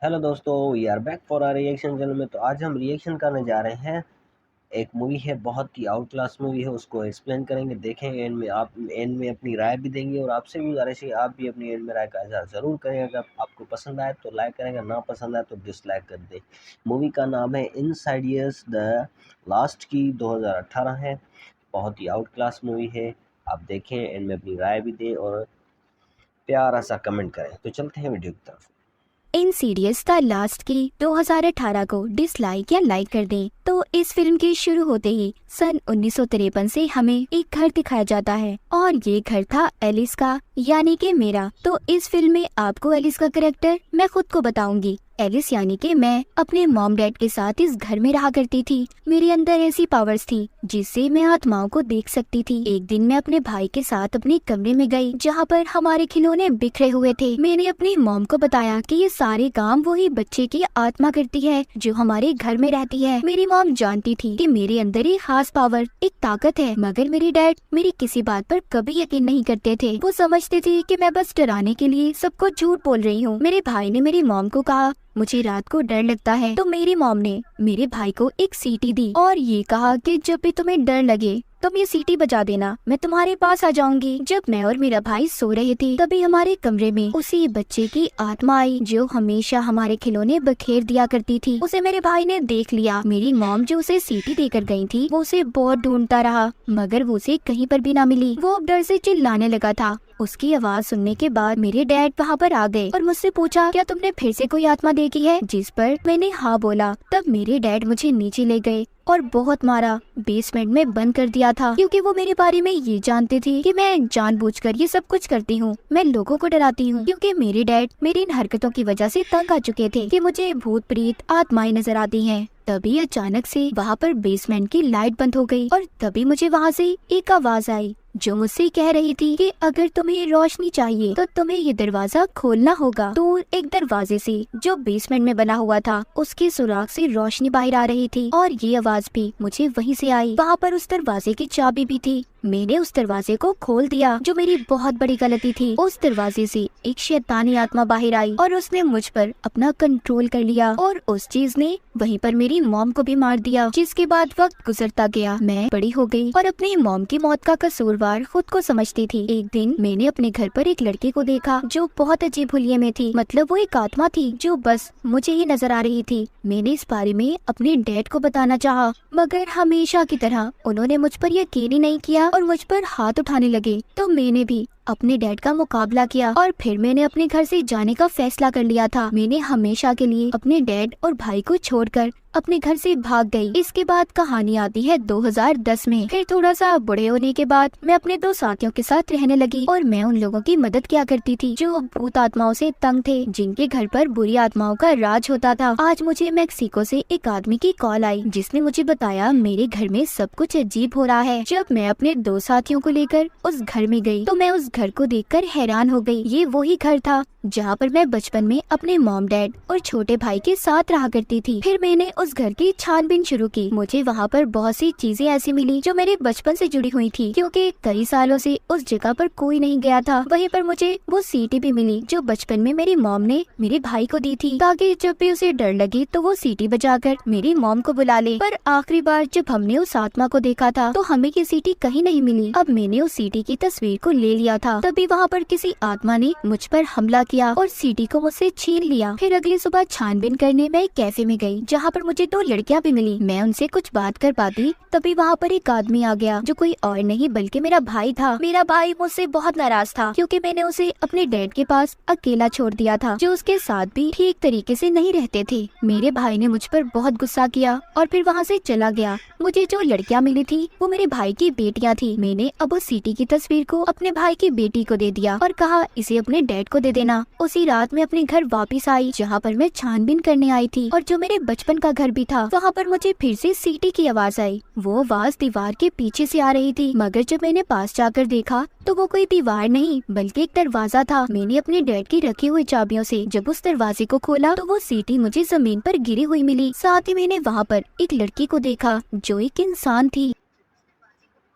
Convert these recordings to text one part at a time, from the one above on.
Hello दोस्तों, we are back for our reaction channel में। तो आज हम रिएक्शन करने जा रहे हैं। एक मूवी है, बहुत ही आउट क्लास मूवी है, उसको एक्सप्लेन करेंगे, देखेंगे एंड में। आप एंड में अपनी राय भी देंगे और आपसे भी गुजारिश है आप भी अपनी एंड में राय का इजहार ज़रूर करें। अगर आपको पसंद आए तो लाइक करेंगे, ना पसंद आए तो डिसलाइक कर दें। मूवी का नाम है इनसाइडियस द लास्ट की, 2018 है। बहुत ही आउट क्लास मूवी है, आप देखें एंड में अपनी राय भी दें और प्यारा सा कमेंट करें। तो चलते हैं वीडियो की तरफ। इनसीडियस द लास्ट की 2018 को डिसलाइक या लाइक कर दें। तो इस फिल्म के शुरू होते ही सन 1953 से हमें एक घर दिखाया जाता है और ये घर था एलिस का, यानी कि मेरा। तो इस फिल्म में आपको एलिस का कैरेक्टर मैं खुद को बताऊंगी। एलिस यानी कि मैं अपने मॉम डैड के साथ इस घर में रहा करती थी। मेरे अंदर ऐसी पावर्स थी जिससे मैं आत्माओं को देख सकती थी। एक दिन मैं अपने भाई के साथ अपने कमरे में गई जहाँ पर हमारे खिलौने बिखरे हुए थे। मैंने अपनी मॉम को बताया कि ये सारे काम वही बच्चे की आत्मा करती है जो हमारे घर में रहती है। मेरी मॉम जानती थी कि मेरे अंदर एक खास पावर, एक ताकत है, मगर मेरे डैड मेरी किसी बात पर कभी यकीन नहीं करते थे। वो समझते थे कि मैं बस डराने के लिए सबको झूठ बोल रही हूँ। मेरे भाई ने मेरी मॉम को कहा मुझे रात को डर लगता है, तो मेरी मॉम ने मेरे भाई को एक सीटी दी और ये कहा कि जब भी तुम्हें डर लगे तुम ये सीटी बजा देना, मैं तुम्हारे पास आ जाऊंगी। जब मैं और मेरा भाई सो रहे थे तभी हमारे कमरे में उसी बच्चे की आत्मा आई जो हमेशा हमारे खिलौने बखेर दिया करती थी। उसे मेरे भाई ने देख लिया। मेरी मॉम जो उसे सीटी देकर गई थी वो उसे बहुत ढूंढता रहा, मगर वो उसे कहीं पर भी ना मिली। वो डर से चिल्लाने लगा था। उसकी आवाज सुनने के बाद मेरे डैड वहाँ पर आ गए और मुझसे पूछा क्या तुमने फिर से कोई आत्मा देखी है, जिस पर मैंने हाँ बोला। तब मेरे डैड मुझे नीचे ले गए और बहुत मारा। बेसमेंट में बंद कर दिया था क्योंकि वो मेरे बारे में ये जानते थे कि मैं जानबूझकर ये सब कुछ करती हूँ। मैं लोगों को डराती हूँ क्योंकि मेरे डैड मेरी इन हरकतों की वजह से तंग आ चुके थे कि मुझे भूत प्रेत आत्माएं नजर आती हैं। तभी अचानक से वहाँ पर बेसमेंट की लाइट बंद हो गई और तभी मुझे वहाँ से एक आवाज आई जो मुझसे कह रही थी कि अगर तुम्हें रोशनी चाहिए तो तुम्हें ये दरवाजा खोलना होगा। दूर एक दरवाजे से जो बेसमेंट में बना हुआ था उसके सुराख से रोशनी बाहर आ रही थी और ये आवाज भी मुझे वहीं से आई। वहाँ पर उस दरवाजे की चाबी भी थी। मैंने उस दरवाजे को खोल दिया जो मेरी बहुत बड़ी गलती थी। उस दरवाजे से एक शैतानी आत्मा बाहर आई और उसने मुझ पर अपना कंट्रोल कर लिया और उस चीज ने वहीं पर मेरी मॉम को भी मार दिया। जिसके बाद वक्त गुजरता गया, मैं बड़ी हो गई और अपनी मॉम की मौत का कसूरवार खुद को समझती थी। एक दिन मैंने अपने घर पर एक लड़की को देखा जो बहुत अजीब हुलिये में थी। मतलब वो एक आत्मा थी जो बस मुझे ही नजर आ रही थी। मैंने इस बारे में अपने डैड को बताना चाहा, मगर हमेशा की तरह उन्होंने मुझ पर यकीन ही नहीं किया और मुझ पर हाथ उठाने लगे। तो मैंने भी अपने डैड का मुकाबला किया और फिर मैंने अपने घर से जाने का फैसला कर लिया था। मैंने हमेशा के लिए अपने डैड और भाई को छोड़कर अपने घर से भाग गई। इसके बाद कहानी आती है 2010 में। फिर थोड़ा सा बड़े होने के बाद मैं अपने दो साथियों के साथ रहने लगी और मैं उन लोगों की मदद किया करती थी जो भूत आत्माओं से तंग थे, जिनके घर पर बुरी आत्माओं का राज होता था। आज मुझे मेक्सिको से एक आदमी की कॉल आई जिसने मुझे बताया मेरे घर में सब कुछ अजीब हो रहा है। जब मैं अपने दो साथियों को लेकर उस घर में गई तो मैं उस घर को देखकर हैरान हो गई। ये वही घर था जहाँ पर मैं बचपन में अपने मॉम डैड और छोटे भाई के साथ रहा करती थी। फिर मैंने उस घर की छानबीन शुरू की। मुझे वहाँ पर बहुत सी चीजें ऐसी मिली जो मेरे बचपन से जुड़ी हुई थी, क्योंकि कई सालों से उस जगह पर कोई नहीं गया था। वहीं पर मुझे वो सीटी भी मिली जो बचपन में मेरी मॉम ने मेरे भाई को दी थी, ताकि जब भी उसे डर लगे तो वो सीटी बजाकर मेरी मॉम को बुला ले। पर आखिरी बार जब हमने उस आत्मा को देखा था तो हमें ये सीटी कहीं नहीं मिली। अब मैंने उस सीटी की तस्वीर को ले लिया था, तभी वहाँ पर किसी आत्मा ने मुझ पर हमला किया और सीटी को मुझसे छीन लिया। फिर अगली सुबह छानबीन करने मैं एक कैफे में गई जहाँ पर मुझे दो लड़कियाँ भी मिली। मैं उनसे कुछ बात कर पाती तभी वहाँ पर एक आदमी आ गया जो कोई और नहीं बल्कि मेरा भाई था। मेरा भाई मुझसे बहुत नाराज था क्योंकि मैंने उसे अपने डैड के पास अकेला छोड़ दिया था, जो उसके साथ भी ठीक तरीके से नहीं रहते थे। मेरे भाई ने मुझ पर बहुत गुस्सा किया और फिर वहाँ से चला गया। मुझे जो लड़कियाँ मिली थी वो मेरे भाई की बेटियाँ थी। मैंने अब उस सीटी की तस्वीर को अपने भाई की बेटी को दे दिया और कहा इसे अपने डैड को दे देना। उसी रात में अपने घर वापस आई जहाँ पर मैं छानबीन करने आई थी और जो मेरे बचपन का घर भी था वहाँ पर मुझे फिर से सीटी की आवाज आई। वो आवाज दीवार के पीछे से आ रही थी, मगर जब मैंने पास जाकर देखा तो वो कोई दीवार नहीं बल्कि एक दरवाजा था। मैंने अपने डैड की रखी हुई चाबियों से जब उस दरवाजे को खोला तो वो सीटी मुझे जमीन पर गिरी हुई मिली। साथ ही मैंने वहाँ पर एक लड़की को देखा जो एक इंसान थी।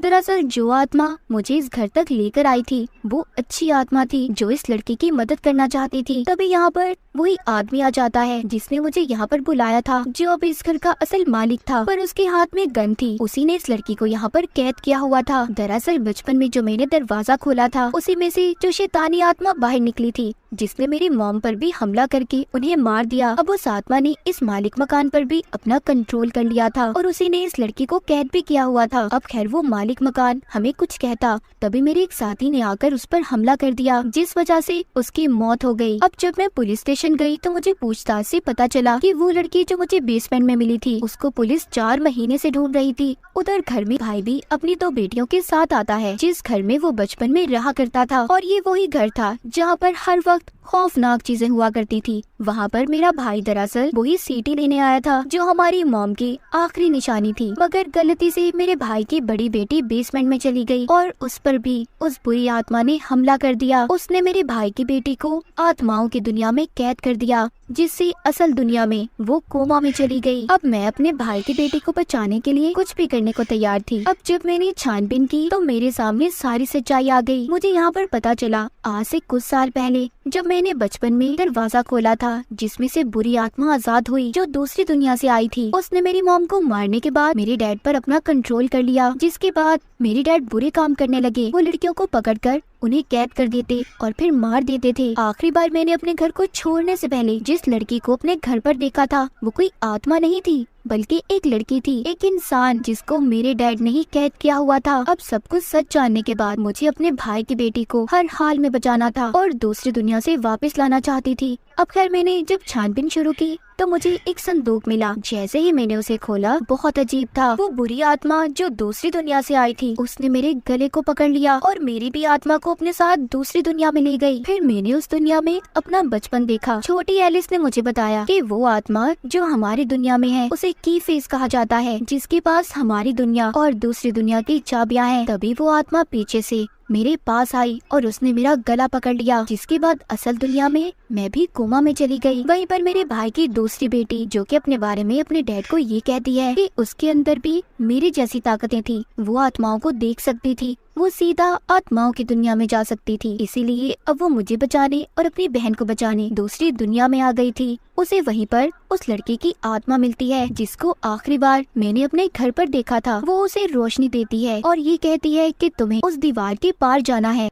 दरअसल जो आत्मा मुझे इस घर तक लेकर आई थी वो अच्छी आत्मा थी जो इस लड़की की मदद करना चाहती थी। तभी यहाँ पर वही आदमी आ जाता है जिसने मुझे यहाँ पर बुलाया था, जो अब इस घर का असल मालिक था, पर उसके हाथ में गन थी। उसी ने इस लड़की को यहाँ पर कैद किया हुआ था। दरअसल बचपन में जो मैंने दरवाजा खोला था उसी में से जो शैतानी आत्मा बाहर निकली थी, जिसने मेरी मॉम पर भी हमला करके उन्हें मार दिया। अब उस आत्मा ने इस मालिक मकान पर भी अपना कंट्रोल कर लिया था और उसी ने इस लड़की को कैद भी किया हुआ था। अब खैर वो मालिक मकान हमें कुछ कहता, तभी मेरे एक साथी ने आकर उस पर हमला कर दिया, जिस वजह से उसकी मौत हो गई। अब जब मैं पुलिस स्टेशन गई तो मुझे पूछताछ से पता चला कि वो लड़की जो मुझे बेसमेंट में मिली थी उसको पुलिस 4 महीने से ढूंढ रही थी। उधर घर में भाई भी अपनी 2 बेटियों के साथ आता है, जिस घर में वो बचपन में रहा करता था, और ये वही घर था जहाँ पर हर वक्त खौफनाक चीजें हुआ करती थी। वहाँ पर मेरा भाई दरअसल वही सीटी लेने आया था जो हमारी मॉम की आखिरी निशानी थी, मगर गलती से मेरे भाई की बड़ी बेटी बेसमेंट में चली गई और उस पर भी उस बुरी आत्मा ने हमला कर दिया। उसने मेरे भाई की बेटी को आत्माओं की दुनिया में कैद कर दिया, जिससे असल दुनिया में वो कोमा में चली गई। अब मैं अपने भाई की बेटी को बचाने के लिए कुछ भी करने को तैयार थी। अब जब मैंने छानबीन की तो मेरे सामने सारी सच्चाई आ गई। मुझे यहाँ पर पता चला आज से कुछ साल पहले जब मैंने बचपन में दरवाजा खोला था जिसमें से बुरी आत्मा आजाद हुई जो दूसरी दुनिया से आई थी। उसने मेरी मॉम को मारने के बाद मेरे डैड पर अपना कंट्रोल कर लिया, जिसके बाद मेरे डैड बुरे काम करने लगे। वो लड़कियों को पकड़कर उन्हें कैद कर देते और फिर मार देते थे। आखिरी बार मैंने अपने घर को छोड़ने से पहले जिस लड़की को अपने घर पर देखा था वो कोई आत्मा नहीं थी बल्कि एक लड़की थी, एक इंसान जिसको मेरे डैड ने ही कैद किया हुआ था। अब सब कुछ सच जानने के बाद मुझे अपने भाई की बेटी को हर हाल में बचाना था और दूसरी दुनिया से वापस लाना चाहती थी। अब खैर मैंने जब छानबीन शुरू की तो मुझे एक संदूक मिला। जैसे ही मैंने उसे खोला बहुत अजीब था। वो बुरी आत्मा जो दूसरी दुनिया से आई थी उसने मेरे गले को पकड़ लिया और मेरी भी आत्मा को अपने साथ दूसरी दुनिया में ले गई। फिर मैंने उस दुनिया में अपना बचपन देखा। छोटी एलिस ने मुझे बताया कि वो आत्मा जो हमारी दुनिया में है उसे की फेस कहा जाता है, जिसके पास हमारी दुनिया और दूसरी दुनिया की चाबियां हैं। तभी वो आत्मा पीछे से मेरे पास आई और उसने मेरा गला पकड़ लिया, जिसके बाद असल दुनिया में मैं भी कोमा में चली गई। वहीं पर मेरे भाई की दूसरी बेटी जो कि अपने बारे में अपने डैड को ये कहती है कि उसके अंदर भी मेरी जैसी ताकतें थी, वो आत्माओं को देख सकती थी, वो सीधा आत्माओं की दुनिया में जा सकती थी। इसीलिए अब वो मुझे बचाने और अपनी बहन को बचाने दूसरी दुनिया में आ गई थी। उसे वहीं पर उस लड़की की आत्मा मिलती है जिसको आखिरी बार मैंने अपने घर पर देखा था। वो उसे रोशनी देती है और ये कहती है कि तुम्हें उस दीवार के पार जाना है।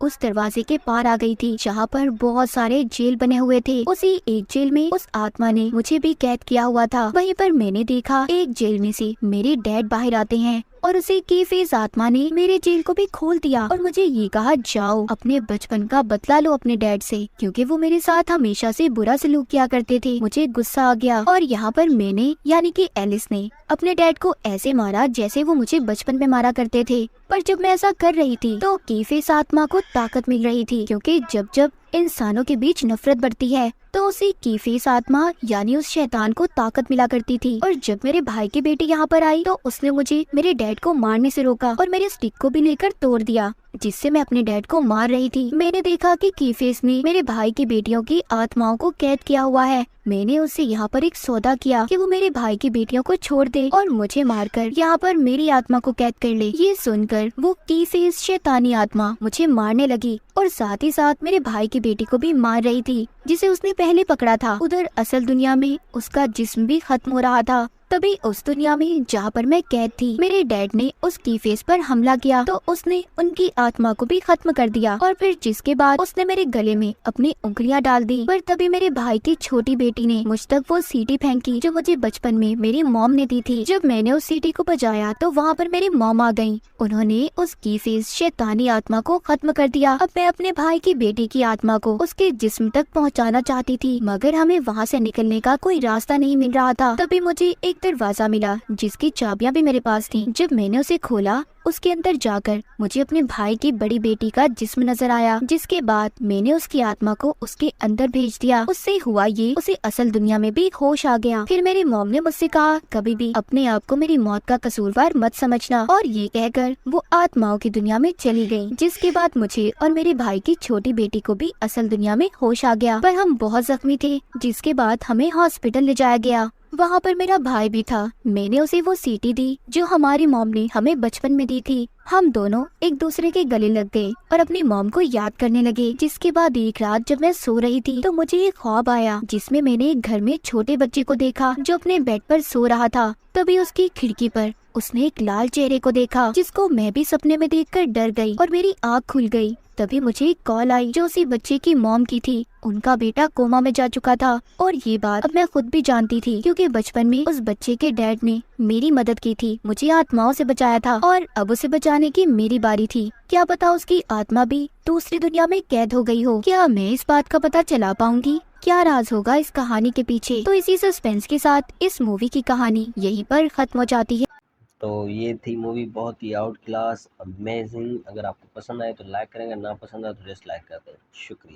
उस दरवाजे के पार आ गई थी जहाँ पर बहुत सारे जेल बने हुए थे। उसी एक जेल में उस आत्मा ने मुझे भी कैद किया हुआ था। वहीं पर मैंने देखा एक जेल में से मेरे डैड बाहर आते हैं और उसे की फेस आत्मा ने मेरे जेल को भी खोल दिया और मुझे ये कहा जाओ अपने बचपन का बदला लो अपने डैड से, क्योंकि वो मेरे साथ हमेशा से बुरा सलूक किया करते थे। मुझे गुस्सा आ गया और यहाँ पर मैंने यानी कि एलिस ने अपने डैड को ऐसे मारा जैसे वो मुझे बचपन में मारा करते थे। पर जब मैं ऐसा कर रही थी तो की फेस आत्मा को ताकत मिल रही थी, क्योंकि जब जब इंसानों के बीच नफरत बढ़ती है तो उसी की फेस आत्मा यानी उस शैतान को ताकत मिला करती थी। और जब मेरे भाई की बेटी यहाँ पर आई तो उसने मुझे मेरे डैड को मारने से रोका और मेरे स्टिक को भी लेकर तोड़ दिया, जिससे मैं अपने डैड को मार रही थी। मैंने देखा कि कीफेस ने मेरे भाई की बेटियों की आत्माओं को कैद किया हुआ है। मैंने उससे यहाँ पर एक सौदा किया कि वो मेरे भाई की बेटियों को छोड़ दे और मुझे मारकर यहाँ पर मेरी आत्मा को कैद कर ले। ये सुनकर वो कीफेस शैतानी आत्मा मुझे मारने लगी और साथ ही साथ मेरे भाई की बेटी को भी मार रही थी जिसे उसने पहले पकड़ा था। उधर असल दुनिया में उसका जिस्म भी खत्म हो रहा था। तभी उस दुनिया में जहाँ पर मैं कैद थी मेरे डैड ने उस की फेस पर हमला किया तो उसने उनकी आत्मा को भी खत्म कर दिया और फिर जिसके बाद उसने मेरे गले में अपनी उंगलियां डाल दी। पर तभी मेरे भाई की छोटी बेटी ने मुझ तक वो सीटी फेंकी जो मुझे बचपन में मेरी मॉम ने दी थी। जब मैंने उस सीटी को बजाया तो वहाँ पर मेरी मॉम आ गयी। उन्होंने उस की फेस शैतानी आत्मा को खत्म कर दिया। अब मैं अपने भाई की बेटी की आत्मा को उसके जिस्म तक पहुँचाना चाहती थी, मगर हमें वहाँ से निकलने का कोई रास्ता नहीं मिल रहा था। तभी मुझे एक दरवाजा मिला जिसकी चाबियां भी मेरे पास थी। जब मैंने उसे खोला उसके अंदर जाकर मुझे अपने भाई की बड़ी बेटी का जिस्म नजर आया, जिसके बाद मैंने उसकी आत्मा को उसके अंदर भेज दिया। उससे हुआ ये उसे असल दुनिया में भी होश आ गया। फिर मेरी मॉम ने मुझसे कहा कभी भी अपने आप को मेरी मौत का कसूरवार मत समझना, और ये कहकर वो आत्माओं की दुनिया में चली गई। जिसके बाद मुझे और मेरे भाई की छोटी बेटी को भी असल दुनिया में होश आ गया, पर हम बहुत जख्मी थे, जिसके बाद हमें हॉस्पिटल ले जाया गया। वहाँ पर मेरा भाई भी था। मैंने उसे वो सीटी दी जो हमारी मॉम ने हमें बचपन में दी थी। हम दोनों एक दूसरे के गले लग गए और अपनी मॉम को याद करने लगे। जिसके बाद एक रात जब मैं सो रही थी तो मुझे एक ख्वाब आया जिसमें मैंने एक घर में छोटे बच्चे को देखा जो अपने बेड पर सो रहा था। तभी उसकी खिड़की पर उसने एक लाल चेहरे को देखा जिसको मैं भी सपने में देखकर डर गई और मेरी आँख खुल गई। तभी मुझे एक कॉल आई जो उसी बच्चे की मॉम की थी। उनका बेटा कोमा में जा चुका था और ये बात अब मैं खुद भी जानती थी क्योंकि बचपन में उस बच्चे के डैड ने मेरी मदद की थी, मुझे आत्माओं से बचाया था और अब उसे बचाने की मेरी बारी थी। क्या पता उसकी आत्मा भी दूसरी दुनिया में कैद हो गई हो। क्या मैं इस बात का पता चला पाऊंगी? क्या राज होगा इस कहानी के पीछे? तो इसी सस्पेंस के साथ इस मूवी की कहानी यहीं पर खत्म हो जाती है। तो ये थी मूवी, बहुत ही आउट क्लास अमेजिंग। अगर आपको पसंद आए तो लाइक करेंगे, ना पसंद आए तो डिसलाइक कर दें। शुक्रिया।